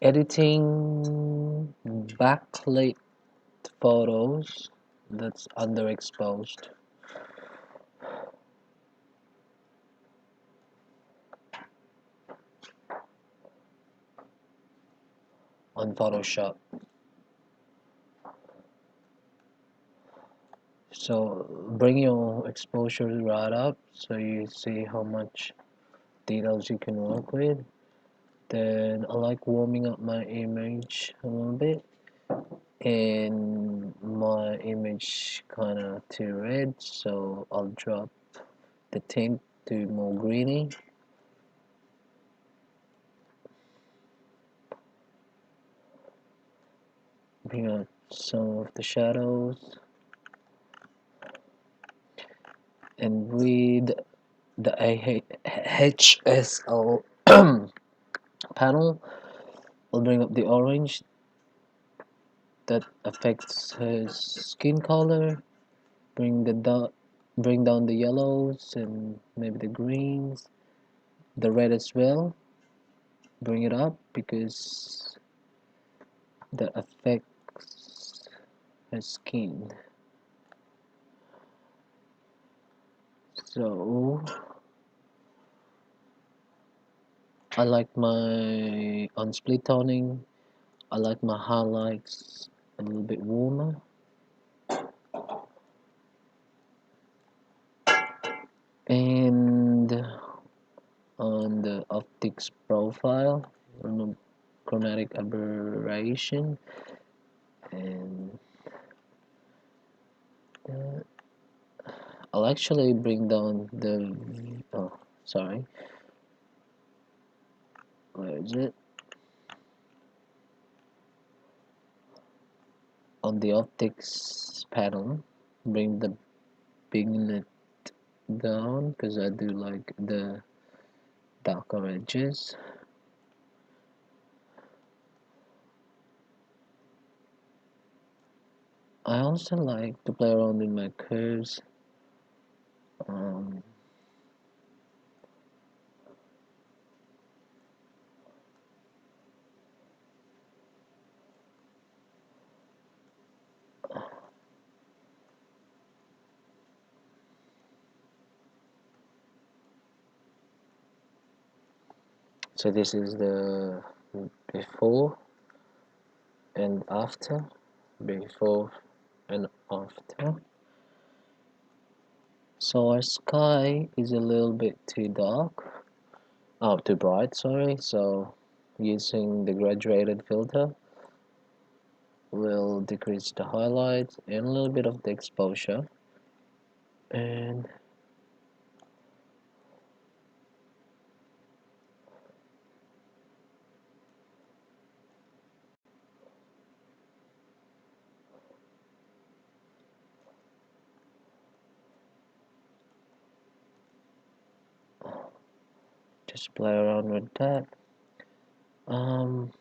Editing backlit photos that's underexposed on Photoshop. So bring your exposure right up so you see how much details you can work with. Then I like warming up my image a little bit, and my image kind of too red, so I'll drop the tint to more greeny. Bring out some of the shadows, and with the HSL panel, I'll bring up the orange that affects his skin color. Bring the bring down the yellows and maybe the greens, the red as well. Bring it up because that affects his skin. So I like my on split toning. I like my highlights a little bit warmer. And on the optics profile, chromatic aberration, and uh, I'll actually bring down the sorry, where is it? On the optics panel, bring the pigment down because I do like the darker edges. I also like to play around with my curves. Um, so this is the before and after, before and after. So our sky is a little bit too dark, too bright, sorry. So using the graduated filter will decrease the highlights and a little bit of the exposure. And just play around with that. Um,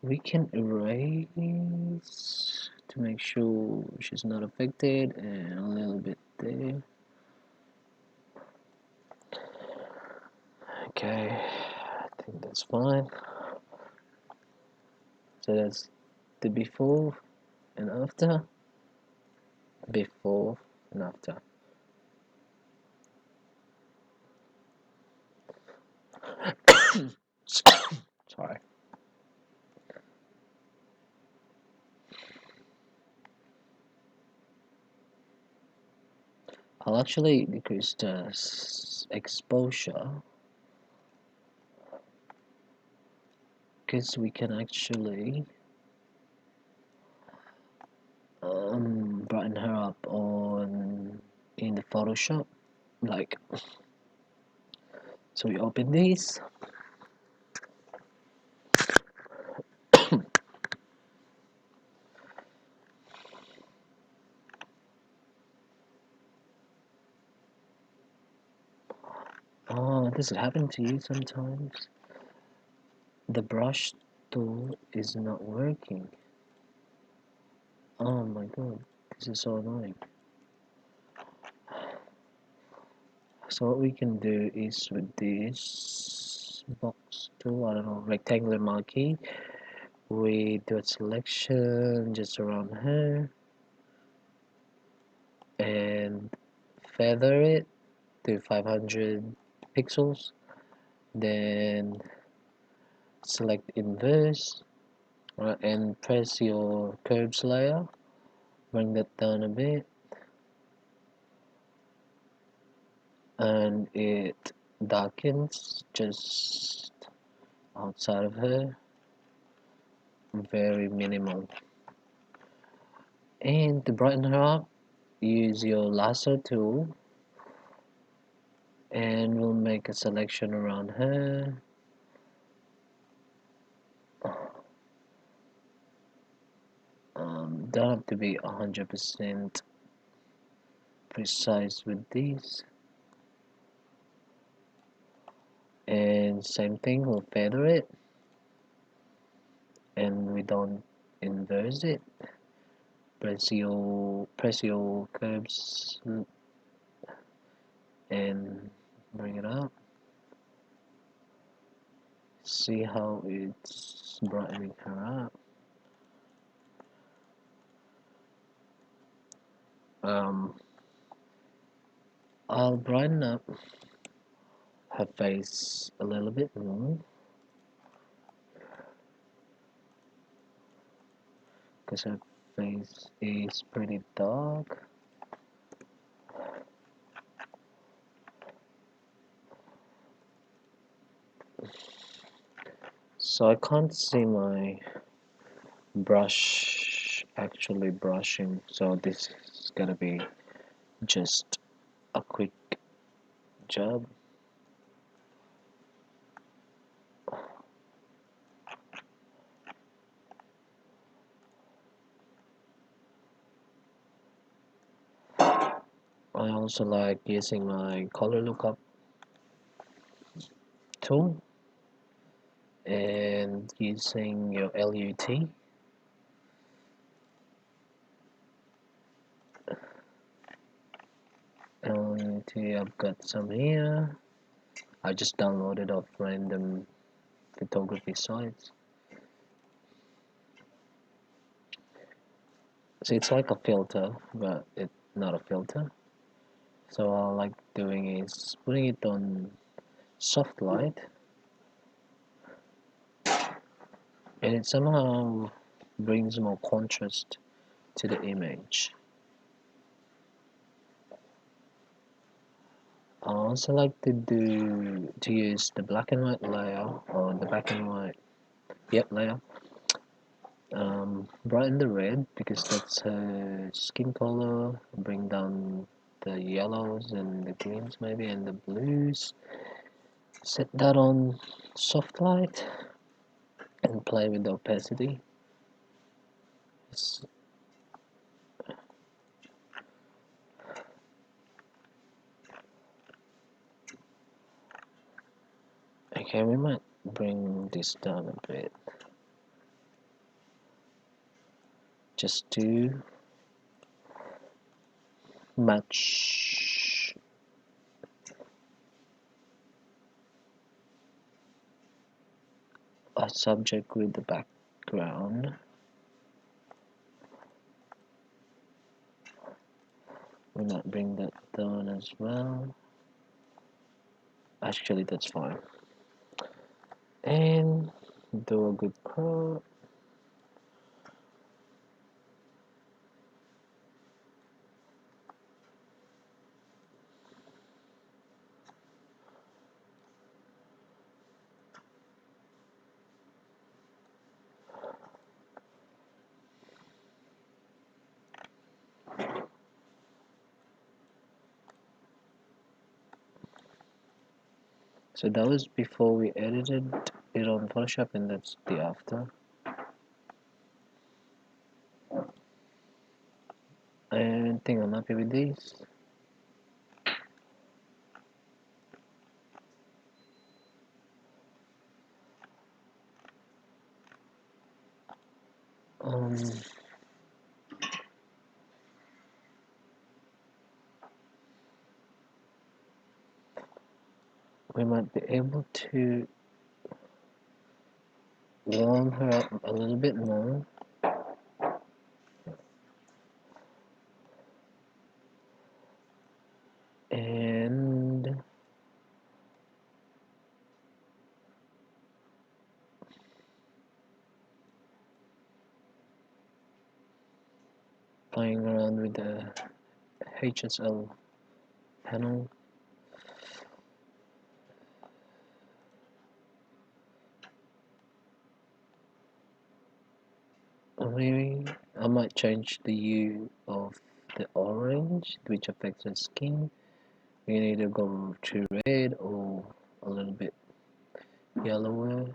we can erase to make sure she's not affected, and a little bit there. Okay, I think that's fine. So that's the before and after, before and after. Sorry. I'll actually decrease the exposure because we can actually brighten her up on in the Photoshop. Like, so we open this. Oh, does it happen to you sometimes? The brush tool is not working. Oh my god, this is so annoying. So what we can do is with this box tool, I don't know, rectangular marquee. We do a selection just around her and feather it to 500 pixels. Then select inverse, and press your curves layer. Bring that down a bit, and it darkens just outside of her, very minimal. And to brighten her up, use your lasso tool, and we'll make a selection around her. Don't have to be 100% precise with these. And same thing, we'll feather it, and we don't inverse it. Press your curves and bring it up. See how it's brightening her up. I'll brighten up her face a little bit more because her face is pretty dark. So I can't see my brush actually brushing, so this is gonna be just a quick job. I also like using my color lookup tool and using your LUT. LUT, I've got some here. I just downloaded off random photography sites. So it's like a filter, but it's not a filter. So all I like doing is putting it on soft light, and it somehow brings more contrast to the image. I also like to use the black and white layer, or the black and white layer. Brighten the red because that's her skin color. Bring down the yellows and the greens maybe, and the blues. Set that on soft light and play with the opacity. Okay, we might bring this down a bit just to match a subject with the background. We might bring that down as well. Actually, that's fine. And do a good crop. So that was before we edited it on Photoshop, and that's the after. I think I'm happy with these. Um, we might be able to warm her up a little bit more. And playing around with the HSL panel. Or maybe I might change the hue of the orange, which affects the skin. You can either go to red or a little bit yellower.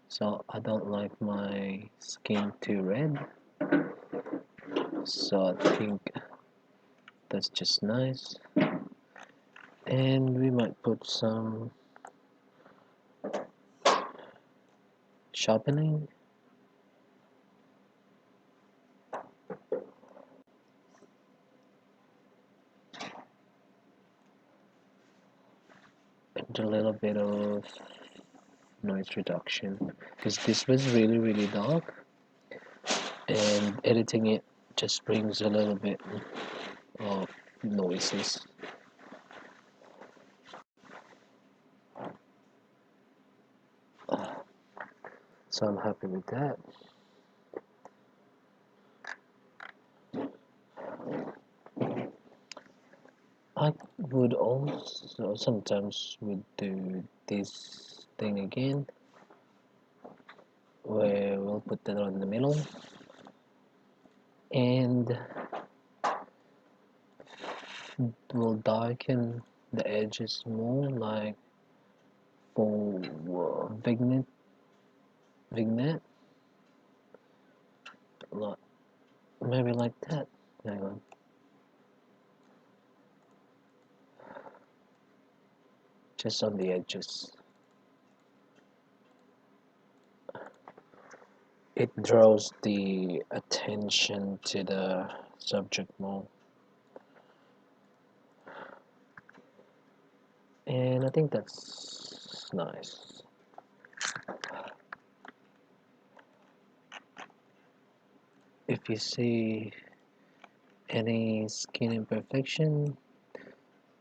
So I don't like my skin too red. So I think that's just nice. And we might put some sharpening. And a little bit of noise reduction, because this was really dark, and editing it just brings a little bit of noises. So I'm happy with that. I would also sometimes would do this thing again, where we'll put that on the middle, and we'll darken the edges more, like for vignette, like maybe like that. Hang on. Just on the edges. It draws the attention to the subject more. And I think that's nice. If you see any skin imperfection,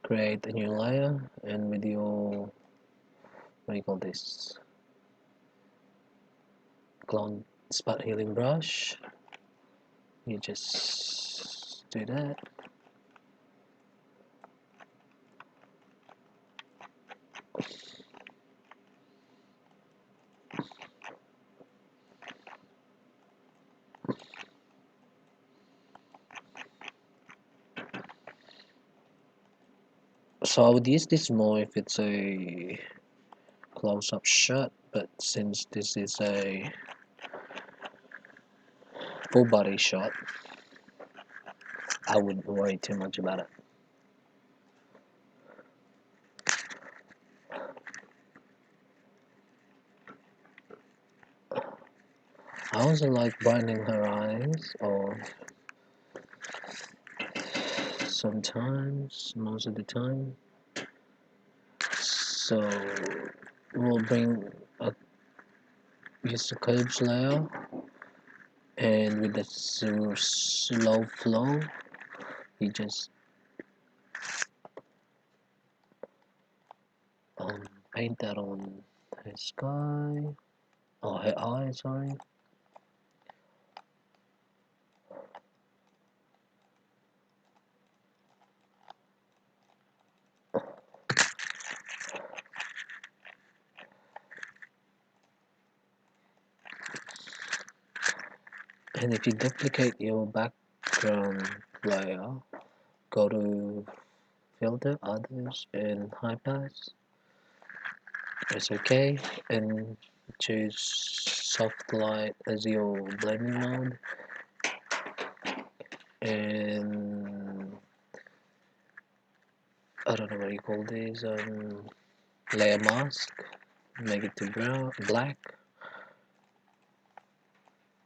create a new layer, and with your, what do you call this, clone spot healing brush, you just do that. So I would use this more if it's a close-up shot, but since this is a full body shot, I wouldn't worry too much about it. I also like brightening her eyes, or sometimes, most of the time. So we'll bring a use the curves layer, and with the slow flow, you just paint that on her sky, or her eye, sorry. And if you duplicate your background layer, go to filter, others, and high pass. It's okay, and choose soft light as your blending mode, and I don't know what you call these, layer mask, make it to brown, black.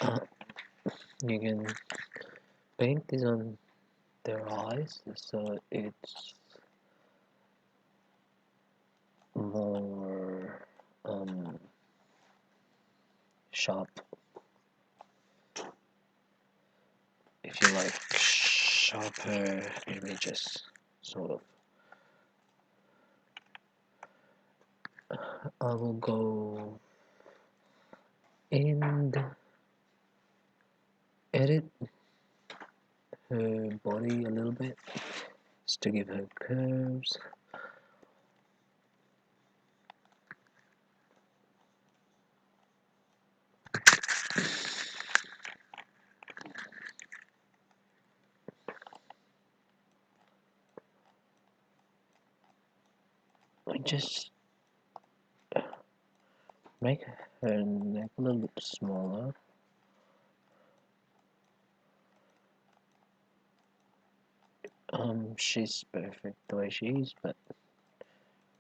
Uh, you can paint this on their eyes, so it's more sharp, if you like sharper images, sort of. I will go and edit her body a little bit just to give her curves. I just make her neck a little bit smaller. She's perfect the way she is, but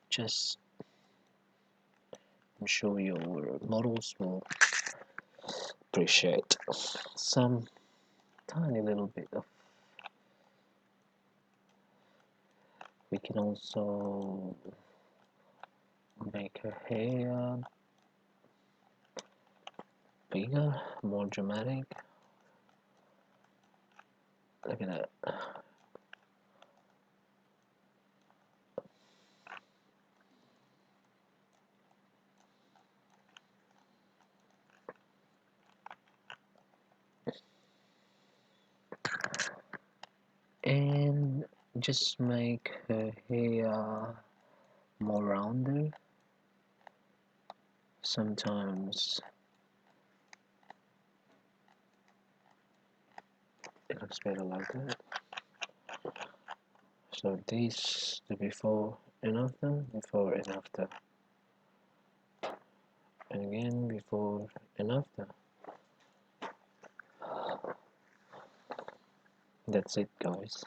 just I'm sure your models will appreciate some tiny little bit of. We can also make her hair bigger, more dramatic. Look at that. And just make her hair more rounded. Sometimes it looks better like that. So this the before and after, and again before and after. That's it, guys.